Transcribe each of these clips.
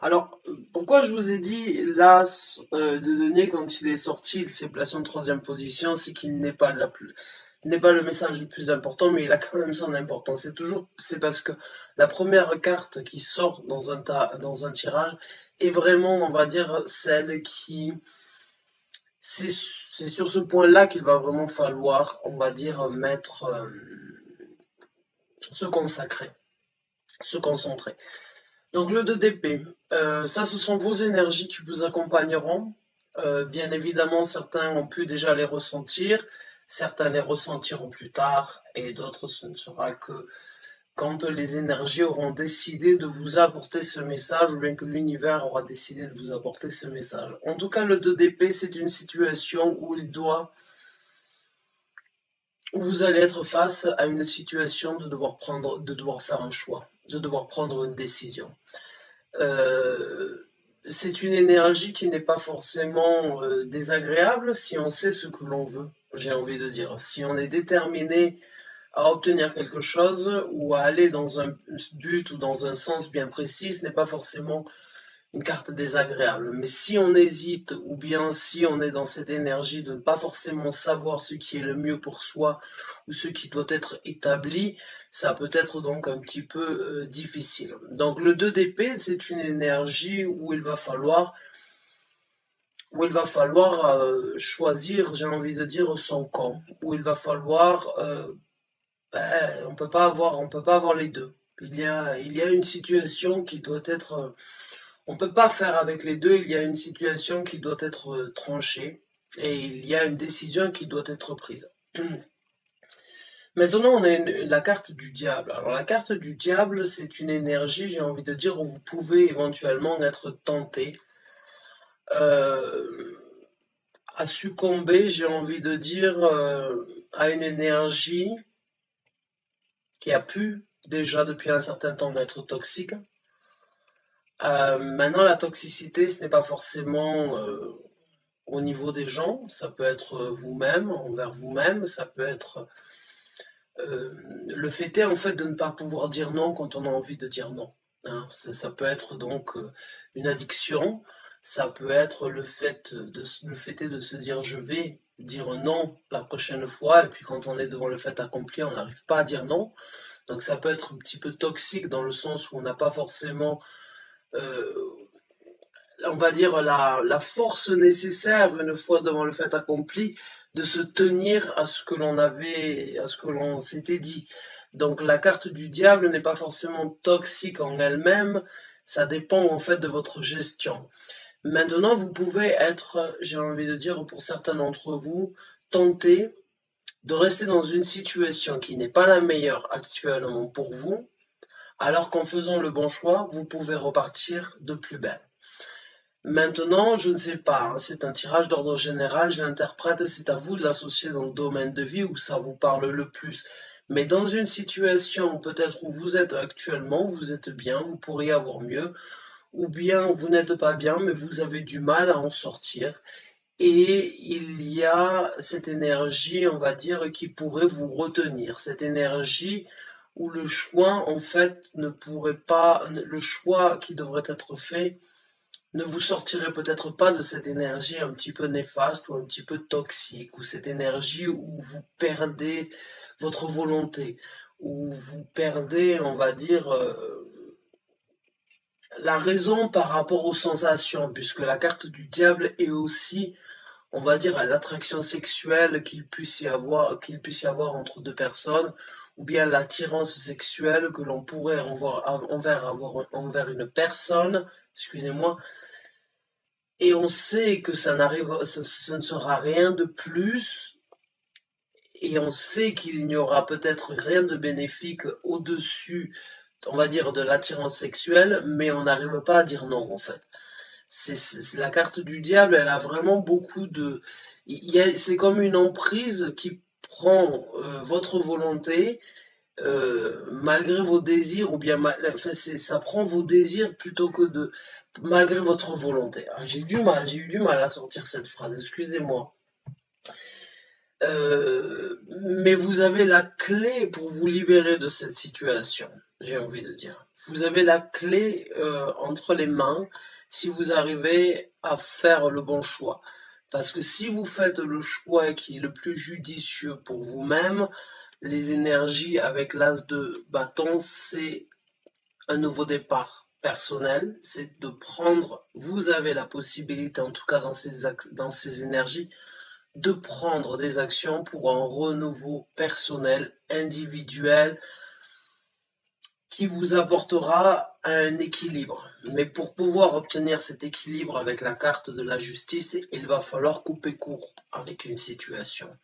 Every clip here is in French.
Alors, pourquoi je vous ai dit l'As de denier quand il est sorti, il s'est placé en troisième position, c'est qu'il n'est pas le message le plus important, mais il a quand même son importance. C'est parce que la première carte qui sort dans un tirage est vraiment, on va dire, celle qui, c'est sur ce point-là qu'il va vraiment falloir, on va dire, se consacrer, se concentrer. Donc le 2 d'épée, ça ce sont vos énergies qui vous accompagneront. Bien évidemment, certains ont pu déjà les ressentir, certains les ressentiront plus tard, et d'autres ce ne sera que quand les énergies auront décidé de vous apporter ce message, ou bien que l'univers aura décidé de vous apporter ce message. En tout cas, le 2 d'épée, c'est une situation où vous allez être face à une situation de devoir faire un choix, de devoir prendre une décision. C'est une énergie qui n'est pas forcément désagréable si on sait ce que l'on veut, j'ai envie de dire. Si on est déterminé à obtenir quelque chose ou à aller dans un but ou dans un sens bien précis, ce n'est pas forcément une carte désagréable. Mais si on hésite ou bien si on est dans cette énergie de ne pas forcément savoir ce qui est le mieux pour soi ou ce qui doit être établi, ça peut être donc un petit peu difficile. Donc le 2 d'épée, c'est une énergie où il va falloir choisir, j'ai envie de dire, son camp, où il va falloir on peut pas avoir les deux. Il y a une situation qui doit être on ne peut pas faire avec les deux, il y a une situation qui doit être tranchée et il y a une décision qui doit être prise. Maintenant, on a la carte du diable. Alors la carte du diable, c'est une énergie, j'ai envie de dire, où vous pouvez éventuellement être tenté euh, à succomber, j'ai envie de dire, à une énergie qui a pu déjà depuis un certain temps être toxique. Maintenant, la toxicité, ce n'est pas forcément au niveau des gens, ça peut être vous-même, envers vous-même, ça peut être le fait est en fait de ne pas pouvoir dire non quand on a envie de dire non. Hein. Ça peut être donc une addiction, ça peut être le fait est de se dire je vais dire non la prochaine fois, et puis quand on est devant le fait accompli, on n'arrive pas à dire non. Donc ça peut être un petit peu toxique dans le sens où on n'a pas forcément euh, on va dire, la force nécessaire, une fois devant le fait accompli, de se tenir à ce que l'on avait, à ce que l'on s'était dit. Donc la carte du diable n'est pas forcément toxique en elle-même, ça dépend en fait de votre gestion. Maintenant, vous pouvez être, j'ai envie de dire pour certains d'entre vous, tenté de rester dans une situation qui n'est pas la meilleure actuellement pour vous, alors qu'en faisant le bon choix, vous pouvez repartir de plus belle. Maintenant, je ne sais pas, hein, c'est un tirage d'ordre général, j'interprète, c'est à vous de l'associer dans le domaine de vie où ça vous parle le plus. Mais dans une situation peut-être où vous êtes actuellement, vous êtes bien, vous pourriez avoir mieux, ou bien vous n'êtes pas bien, mais vous avez du mal à en sortir. Et il y a cette énergie, on va dire, qui pourrait vous retenir. Cette énergie où le choix, en fait, ne pourrait pas, le choix qui devrait être fait ne vous sortirez peut-être pas de cette énergie un petit peu néfaste ou un petit peu toxique, ou cette énergie où vous perdez votre volonté, où vous perdez, on va dire, la raison par rapport aux sensations, puisque la carte du diable est aussi, on va dire, à l'attraction sexuelle qu'il puisse y avoir entre deux personnes, ou bien l'attirance sexuelle que l'on pourrait envers une personne, excusez-moi, et on sait que ce ne sera rien de plus, et on sait qu'il n'y aura peut-être rien de bénéfique au-dessus, on va dire, de l'attirance sexuelle, mais on n'arrive pas à dire non, en fait. La carte du diable, elle a vraiment beaucoup de... C'est comme une emprise qui prend votre volonté, malgré vos désirs, ou bien enfin, ça prend vos désirs plutôt que de malgré votre volonté. Ah, j'ai eu du mal à sortir cette phrase, excusez-moi. Mais vous avez la clé pour vous libérer de cette situation, j'ai envie de dire. vous avez la clé entre les mains si vous arrivez à faire le bon choix. Parce que si vous faites le choix qui est le plus judicieux pour vous-même, les énergies avec l'as de bâton, c'est un nouveau départ personnel, c'est de prendre, vous avez la possibilité, en tout cas dans ces énergies, de prendre des actions pour un renouveau personnel, individuel, qui vous apportera un équilibre. Mais pour pouvoir obtenir cet équilibre avec la carte de la justice, il va falloir couper court avec une situation.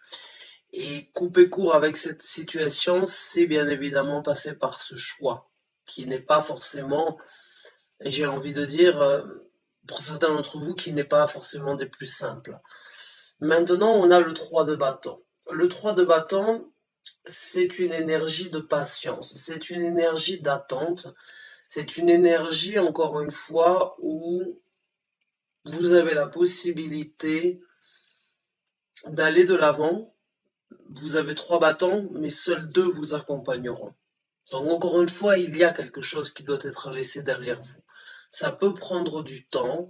Et couper court avec cette situation, c'est bien évidemment passer par ce choix, qui n'est pas forcément, j'ai envie de dire, pour certains d'entre vous, qui n'est pas forcément des plus simples. Maintenant, on a le 3 de bâton. Le 3 de bâton, c'est une énergie de patience, c'est une énergie d'attente, c'est une énergie, encore une fois, où vous avez la possibilité d'aller de l'avant. Vous avez 3 bâtons, mais seuls 2 vous accompagneront. Donc, encore une fois, il y a quelque chose qui doit être laissé derrière vous. Ça peut prendre du temps,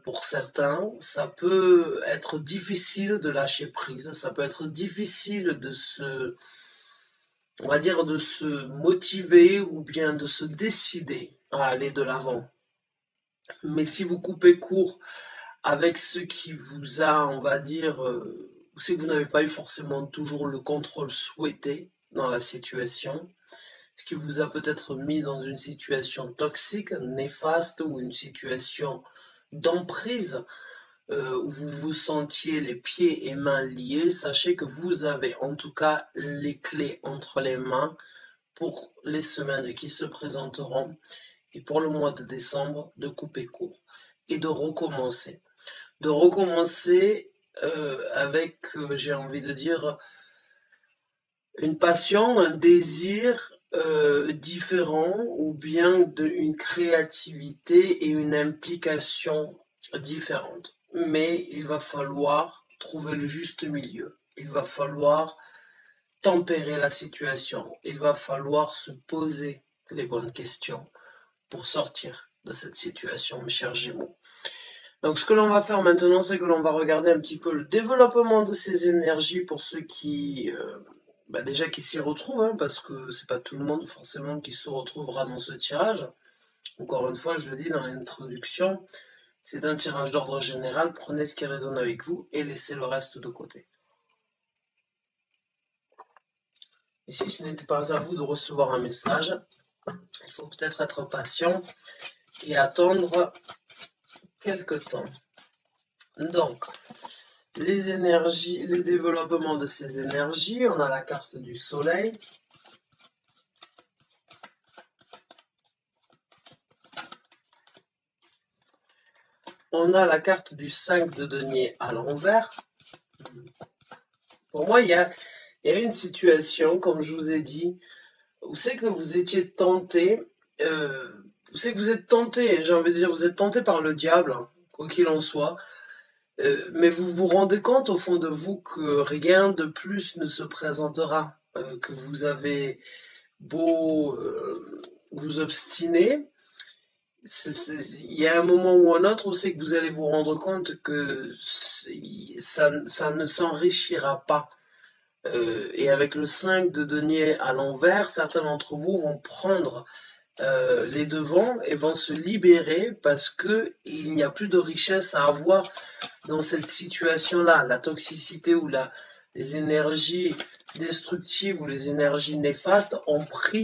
pour certains, ça peut être difficile de lâcher prise, ça peut être difficile de on va dire, de se motiver ou bien de se décider à aller de l'avant. Mais si vous coupez court avec ce qui vous a, on va dire, c'est que vous n'avez pas eu forcément toujours le contrôle souhaité dans la situation, ce qui vous a peut-être mis dans une situation toxique, néfaste ou une situation d'emprise, où vous vous sentiez les pieds et mains liés, sachez que vous avez en tout cas les clés entre les mains pour les semaines qui se présenteront et pour le mois de décembre de couper court et de recommencer. De recommencer avec, j'ai envie de dire, une passion, un désir différent ou bien une créativité et une implication différente. Mais il va falloir trouver le juste milieu. Il va falloir tempérer la situation. Il va falloir se poser les bonnes questions pour sortir de cette situation, mes chers Gémeaux. Donc ce que l'on va faire maintenant, c'est que l'on va regarder un petit peu le développement de ces énergies pour ceux qui, déjà qui s'y retrouvent, hein, parce que c'est pas tout le monde forcément qui se retrouvera dans ce tirage. Encore une fois, je le dis dans l'introduction, c'est un tirage d'ordre général, prenez ce qui résonne avec vous et laissez le reste de côté. Et si ce n'était pas à vous de recevoir un message, il faut peut-être être patient et attendre quelques temps. Donc, les énergies, le développement de ces énergies, on a la carte du soleil. On a la carte du 5 de denier à l'envers. Pour moi, il y a une situation, comme je vous ai dit, où c'est que vous étiez tenté, c'est que vous êtes tenté, j'ai envie de dire, vous êtes tenté par le diable, quoi qu'il en soit, mais vous vous rendez compte au fond de vous que rien de plus ne se présentera, que vous avez beau vous obstiner, il y a un moment ou un autre où c'est que vous allez vous rendre compte que ça ne s'enrichira pas. Et avec le 5 de denier à l'envers, certains d'entre vous vont prendre les devants et vont se libérer parce que il n'y a plus de richesse à avoir dans cette situation-là. La toxicité ou les énergies destructives ou les énergies néfastes ont pris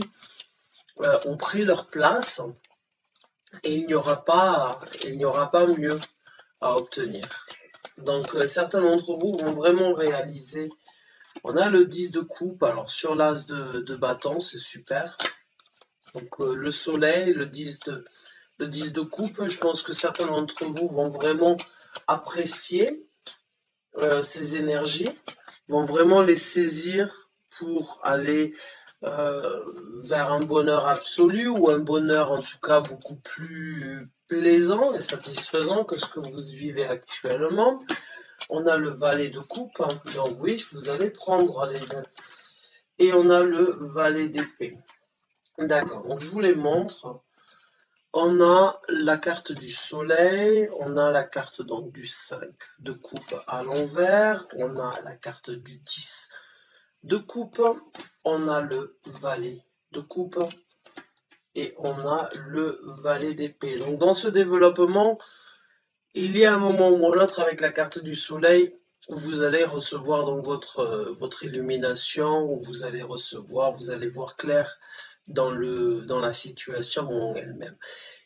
leur place et il n'y aura pas mieux à obtenir. Donc certains d'entre vous vont vraiment réaliser. On a le 10 de coupe, alors sur l'as de bâton, c'est super. Donc le soleil, le 10 de coupe, je pense que certains d'entre vous vont vraiment apprécier ces énergies, vont vraiment les saisir pour aller vers un bonheur absolu ou un bonheur en tout cas beaucoup plus plaisant et satisfaisant que ce que vous vivez actuellement. On a le valet de coupe, hein, donc oui, vous allez prendre les... Et on a le valet d'épée. D'accord, donc je vous les montre. On a la carte du soleil, on a la carte donc du 5 de coupe à l'envers, on a la carte du 10 de coupe, on a le valet de coupe et on a le valet d'épée. Donc dans ce développement, il y a un moment ou l'autre avec la carte du soleil où vous allez recevoir donc votre illumination, où vous allez recevoir, vous allez voir clair dans la situation en elle-même.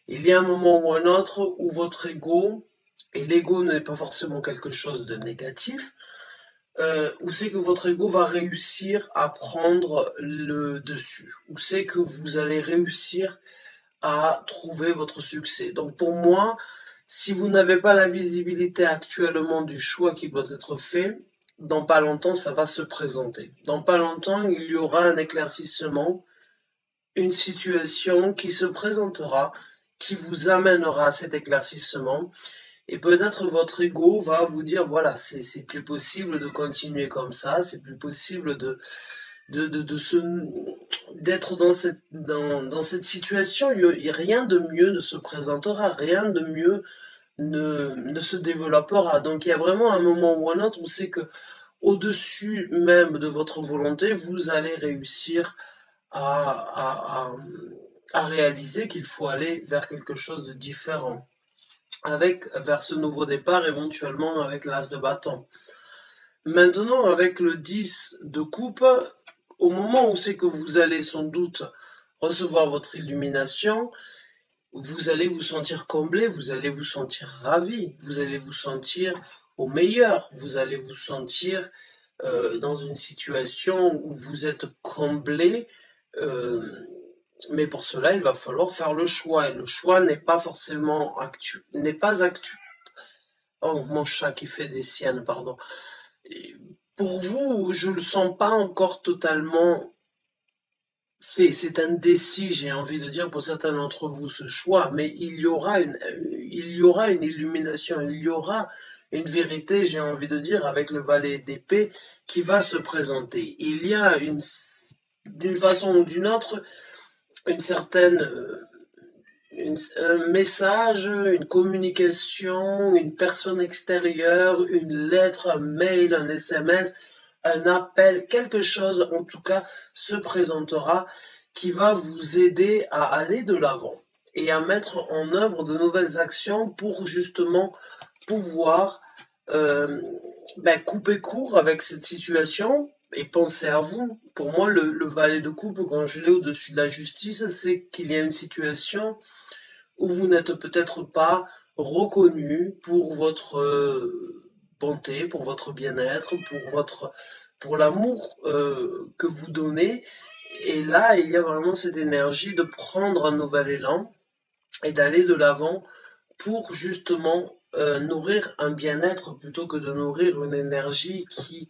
Il y a un moment ou un autre où votre ego, et l'ego n'est pas forcément quelque chose de négatif, où c'est que votre ego va réussir à prendre le dessus, où c'est que vous allez réussir à trouver votre succès. Donc pour moi, si vous n'avez pas la visibilité actuellement du choix qui doit être fait, dans pas longtemps, ça va se présenter. Dans pas longtemps, il y aura un éclaircissement, une situation qui se présentera, qui vous amènera à cet éclaircissement. Et peut-être votre ego va vous dire, voilà, c'est plus possible de continuer comme ça, c'est plus possible d'être dans cette situation. Rien de mieux ne se présentera, rien de mieux ne se développera. Donc il y a vraiment un moment ou un autre où c'est que au-dessus même de votre volonté, vous allez réussir à, à, à réaliser qu'il faut aller vers quelque chose de différent. Vers ce nouveau départ, éventuellement avec l'as de bâton. Maintenant, avec le 10 de coupe, au moment où c'est que vous allez sans doute recevoir votre illumination, vous allez vous sentir comblé, vous allez vous sentir ravi, vous allez vous sentir au meilleur, vous allez vous sentir dans une situation où vous êtes comblé, mais pour cela, il va falloir faire le choix, et le choix n'est pas forcément n'est pas actuel. Oh, mon chat qui fait des siennes, pardon. Et pour vous, je le sens pas encore totalement fait. C'est indécis, j'ai envie de dire, pour certains d'entre vous, ce choix, mais il y aura une illumination, il y aura une vérité, j'ai envie de dire, avec le valet d'épée qui va se présenter. Il y a d'une façon ou d'une autre, une certaine, un message, une communication, une personne extérieure, une lettre, un mail, un SMS, un appel, quelque chose en tout cas se présentera qui va vous aider à aller de l'avant et à mettre en œuvre de nouvelles actions pour justement pouvoir couper court avec cette situation et penser à vous. Pour moi, le valet de coupe, quand je l'ai au-dessus de la justice, c'est qu'il y a une situation où vous n'êtes peut-être pas reconnu pour votre bonté, pour votre bien-être, pour l'amour que vous donnez. Et là, il y a vraiment cette énergie de prendre un nouvel élan et d'aller de l'avant pour justement nourrir un bien-être plutôt que de nourrir une énergie qui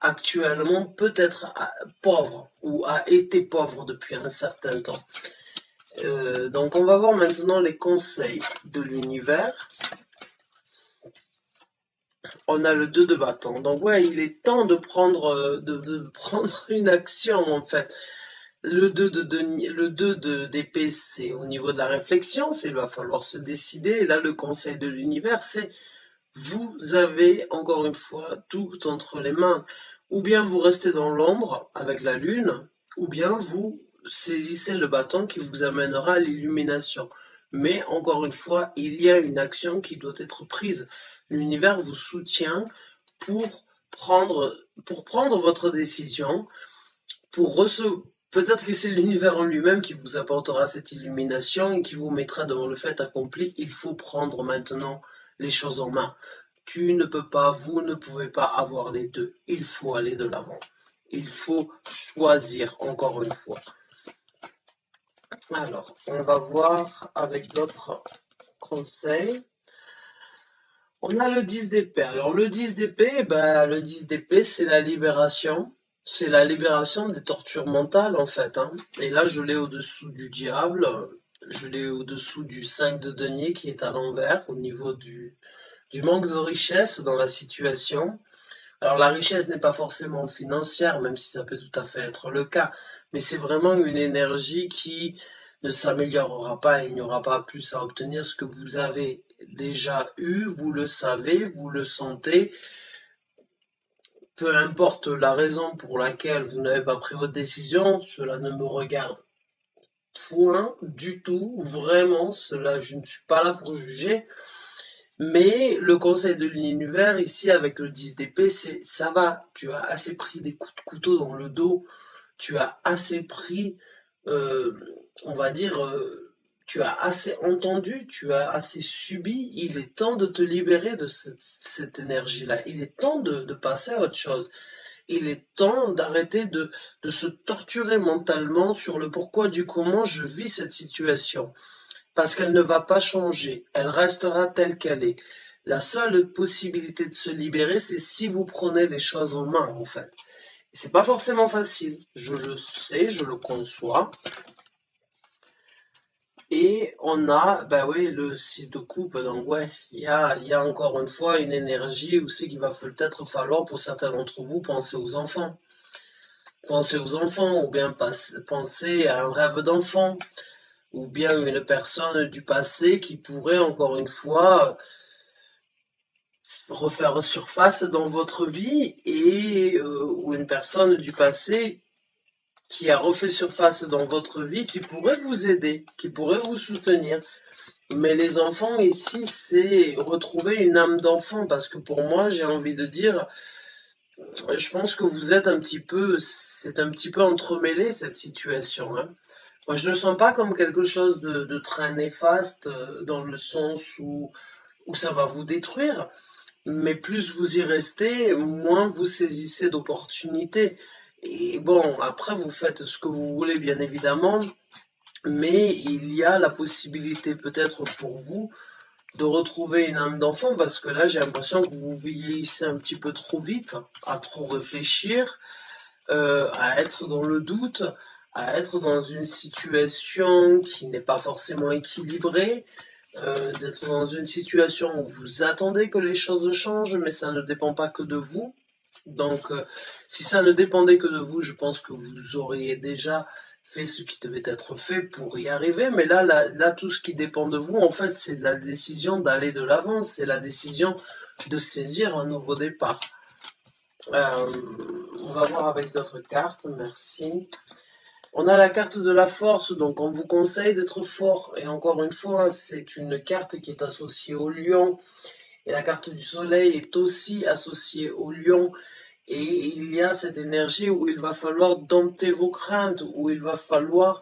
actuellement peut être pauvre ou a été pauvre depuis un certain temps. Donc on va voir maintenant les conseils de l'univers. On a le 2 de bâton. Donc ouais, il est temps de prendre, de prendre une action en fait. Le 2 d'épée, c'est au niveau de la réflexion, il va falloir se décider. Et là, le conseil de l'univers, c'est vous avez encore une fois tout entre les mains. Ou bien vous restez dans l'ombre avec la lune, ou bien vous saisissez le bâton qui vous amènera à l'illumination. Mais encore une fois, il y a une action qui doit être prise. L'univers vous soutient pour prendre votre décision, pour recevoir. Peut-être que c'est l'univers en lui-même qui vous apportera cette illumination et qui vous mettra devant le fait accompli. Il faut prendre maintenant les choses en main. Vous ne pouvez pas avoir les deux. Il faut aller de l'avant. Il faut choisir encore une fois. Alors, on va voir avec d'autres conseils. On a le 10 d'épée. Alors, le 10 d'épée, le 10 d'épée, c'est la libération. C'est la libération des tortures mentales, en fait. Et là, je l'ai au-dessous du diable. Je l'ai au-dessous du 5 de denier qui est à l'envers, au niveau du manque de richesse dans la situation. Alors la richesse n'est pas forcément financière, même si ça peut tout à fait être le cas, mais c'est vraiment une énergie qui ne s'améliorera pas et il n'y aura pas plus à obtenir. Ce que vous avez déjà eu, vous le savez, vous le sentez, peu importe la raison pour laquelle vous n'avez pas pris votre décision, cela ne me regarde point du tout, vraiment, cela, je ne suis pas là pour juger. Mais le conseil de l'univers, ici, avec le 10 d'épée, c'est ça va, tu as assez pris des coups de couteau dans le dos, tu as assez pris, euh, on va dire, tu as assez entendu, tu as assez subi, il est temps de te libérer de cette énergie-là, il est temps de passer à autre chose. Il est temps d'arrêter de se torturer mentalement sur le pourquoi du comment je vis cette situation parce qu'elle ne va pas changer, elle restera telle qu'elle est. La seule possibilité de se libérer, c'est si vous prenez les choses en main, en fait. Et c'est pas forcément facile, je le sais, je le conçois. Et on a, ben oui, le 6 de coupe, donc ouais, il y a encore une fois une énergie où c'est qu'il va peut-être falloir, pour certains d'entre vous, penser aux enfants. Penser aux enfants, ou bien penser à un rêve d'enfant, ou bien une personne du passé qui pourrait, encore une fois, refaire surface dans votre vie et ou une personne du passé qui a refait surface dans votre vie qui pourrait vous aider, qui pourrait vous soutenir. Mais les enfants ici, c'est retrouver une âme d'enfant parce que pour moi, j'ai envie de dire, je pense que vous êtes un petit peu, c'est un petit peu entremêlé cette situation. Hein. Moi, je ne le sens pas comme quelque chose de très néfaste dans le sens où ça va vous détruire. Mais plus vous y restez, moins vous saisissez d'opportunités. Et bon, après, vous faites ce que vous voulez, bien évidemment, mais il y a la possibilité peut-être pour vous de retrouver une âme d'enfant, parce que là, j'ai l'impression que vous vieillissez un petit peu trop vite, à trop réfléchir, à être dans le doute, à être dans une situation qui n'est pas forcément équilibrée, d'être dans une situation où vous attendez que les choses changent, mais ça ne dépend pas que de vous. Donc, si ça ne dépendait que de vous, je pense que vous auriez déjà fait ce qui devait être fait pour y arriver. Mais là, tout ce qui dépend de vous, en fait, c'est la décision d'aller de l'avant, c'est la décision de saisir un nouveau départ. On va voir avec d'autres cartes, merci. On a la carte de la force, donc on vous conseille d'être fort. Et encore une fois, c'est une carte qui est associée au lion. Et la carte du soleil est aussi associée au lion. Et il y a cette énergie où il va falloir dompter vos craintes, où il va falloir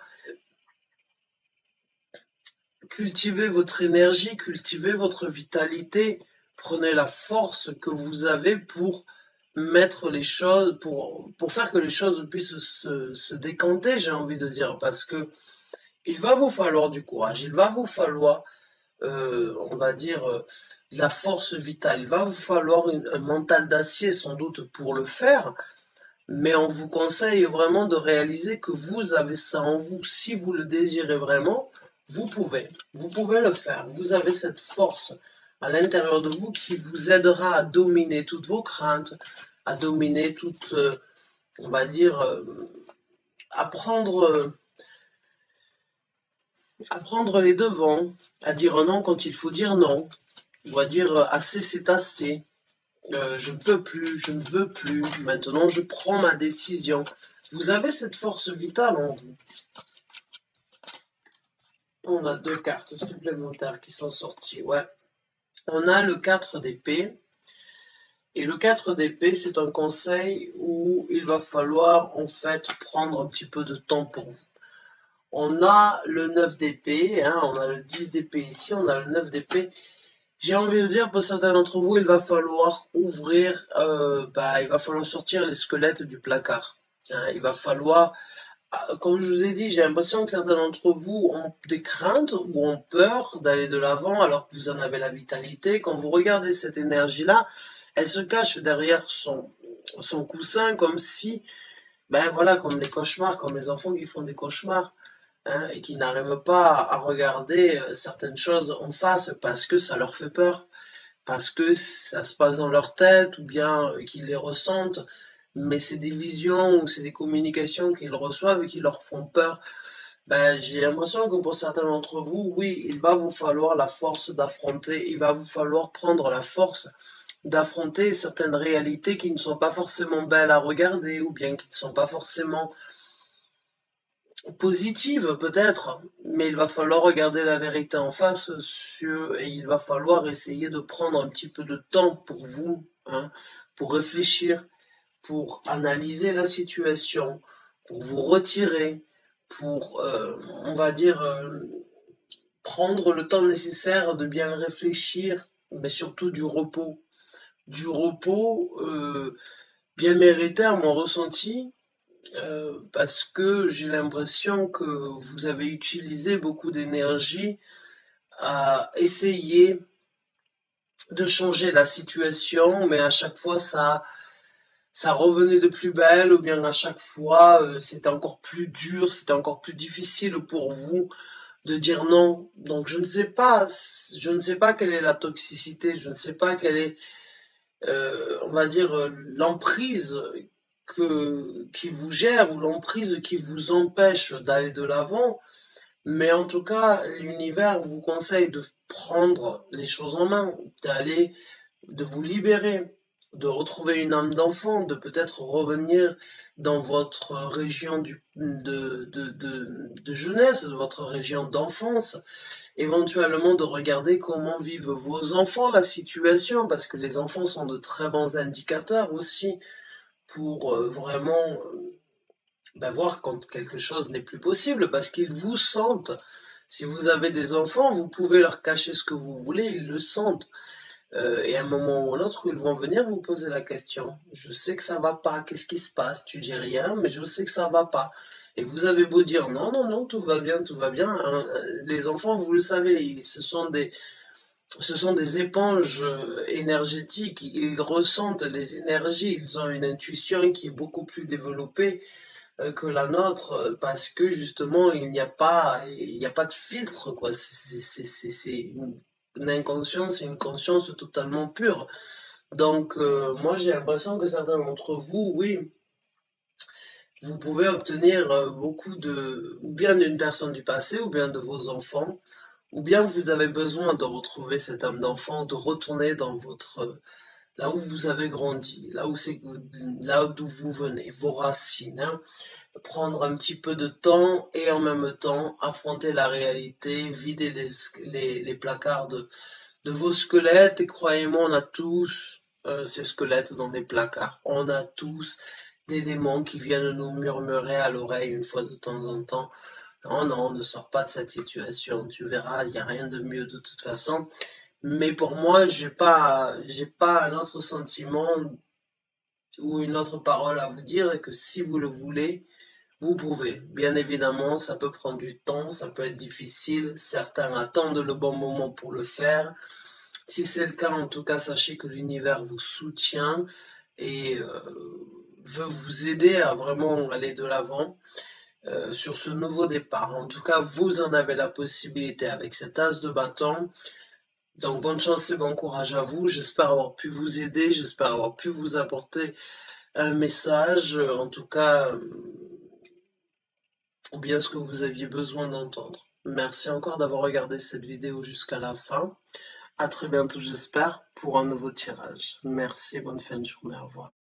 cultiver votre énergie, cultiver votre vitalité. Prenez la force que vous avez pour mettre les choses, pour faire que les choses puissent se décanter, j'ai envie de dire, parce que il va vous falloir du courage, il va vous falloir, on va dire, de la force vitale, il va vous falloir un mental d'acier sans doute pour le faire, mais on vous conseille vraiment de réaliser que vous avez ça en vous. Si vous le désirez vraiment, vous pouvez le faire. Vous avez cette force à l'intérieur de vous qui vous aidera à dominer toutes vos craintes, à dominer toutes, on va dire, à prendre les devants, à dire non quand il faut dire non, ou à dire assez c'est assez, je ne peux plus, je ne veux plus, maintenant je prends ma décision. Vous avez cette force vitale en vous. On a deux cartes supplémentaires qui sont sorties, ouais. On a le 4 d'épée. Et le 4 d'épée, c'est un conseil où il va falloir en fait prendre un petit peu de temps pour vous. On a le 9 d'épée, hein, on a le 10 d'épée ici, on a le 9 d'épée. J'ai envie de dire, pour certains d'entre vous, il va falloir ouvrir, il va falloir sortir les squelettes du placard. Hein, il va falloir, comme je vous ai dit, j'ai l'impression que certains d'entre vous ont des craintes ou ont peur d'aller de l'avant alors que vous en avez la vitalité. Quand vous regardez cette énergie-là, elle se cache derrière son coussin comme si, ben voilà, comme les cauchemars, comme les enfants qui font des cauchemars. Hein, et qui n'arrivent pas à regarder certaines choses en face parce que ça leur fait peur, parce que ça se passe dans leur tête ou bien qu'ils les ressentent, mais c'est des visions ou c'est des communications qu'ils reçoivent et qui leur font peur. Ben, j'ai l'impression que pour certains d'entre vous, oui, il va vous falloir la force d'affronter, il va vous falloir prendre la force d'affronter certaines réalités qui ne sont pas forcément belles à regarder ou bien qui ne sont pas forcément positives peut-être, mais il va falloir regarder la vérité en face et il va falloir essayer de prendre un petit peu de temps pour vous, hein, pour réfléchir, pour analyser la situation, pour vous retirer, pour, on va dire, prendre le temps nécessaire de bien réfléchir, mais surtout du repos. Du repos bien mérité à mon ressenti, parce que j'ai l'impression que vous avez utilisé beaucoup d'énergie à essayer de changer la situation, mais à chaque fois ça revenait de plus belle, ou bien à chaque fois c'était encore plus dur, c'était encore plus difficile pour vous de dire non. Donc je ne sais pas quelle est la toxicité, je ne sais pas quelle est, on va dire, l'emprise qui vous gère ou l'emprise qui vous empêche d'aller de l'avant. Mais en tout cas, l'univers vous conseille de prendre les choses en main, de vous libérer, de retrouver une âme d'enfant, de peut-être revenir dans votre région de jeunesse, de votre région d'enfance, éventuellement de regarder comment vivent vos enfants la situation, parce que les enfants sont de très bons indicateurs aussi pour vraiment voir quand quelque chose n'est plus possible, parce qu'ils vous sentent. Si vous avez des enfants, vous pouvez leur cacher ce que vous voulez, ils le sentent. Et à un moment ou à un autre, ils vont venir vous poser la question. Je sais que ça va pas, qu'est-ce qui se passe? Tu dis rien, mais je sais que ça va pas. Et vous avez beau dire non, non, non, tout va bien, tout va bien. Hein, les enfants, vous le savez, ce sont des éponges énergétiques. Ils ressentent les énergies. Ils ont une intuition qui est beaucoup plus développée que la nôtre, parce que justement, il n'y a pas de filtre, quoi. C'est une inconscience et une conscience totalement pure. Donc, moi, j'ai l'impression que certains d'entre vous, oui, vous pouvez obtenir beaucoup ou bien d'une personne du passé, ou bien de vos enfants, ou bien vous avez besoin de retrouver cette âme d'enfant, de retourner dans là où vous avez grandi, là d'où vous venez, vos racines, hein. Prendre un petit peu de temps et en même temps affronter la réalité, vider les placards de vos squelettes. Et croyez-moi, on a tous ces squelettes dans des placards. On a tous des démons qui viennent nous murmurer à l'oreille une fois de temps en temps. Non, non, ne sors pas de cette situation, tu verras, il n'y a rien de mieux de toute façon. Mais pour moi, j'ai pas un autre sentiment ou une autre parole à vous dire, et que si vous le voulez, vous pouvez. Bien évidemment, ça peut prendre du temps, ça peut être difficile. Certains attendent le bon moment pour le faire. Si c'est le cas, en tout cas, sachez que l'univers vous soutient et veut vous aider à vraiment aller de l'avant sur ce nouveau départ. En tout cas, vous en avez la possibilité avec cet as de bâton. Donc, bonne chance et bon courage à vous. J'espère avoir pu vous aider, j'espère avoir pu vous apporter un message, en tout cas, ou bien ce que vous aviez besoin d'entendre. Merci encore d'avoir regardé cette vidéo jusqu'à la fin. À très bientôt, j'espère, pour un nouveau tirage. Merci, bonne fin de journée, au revoir.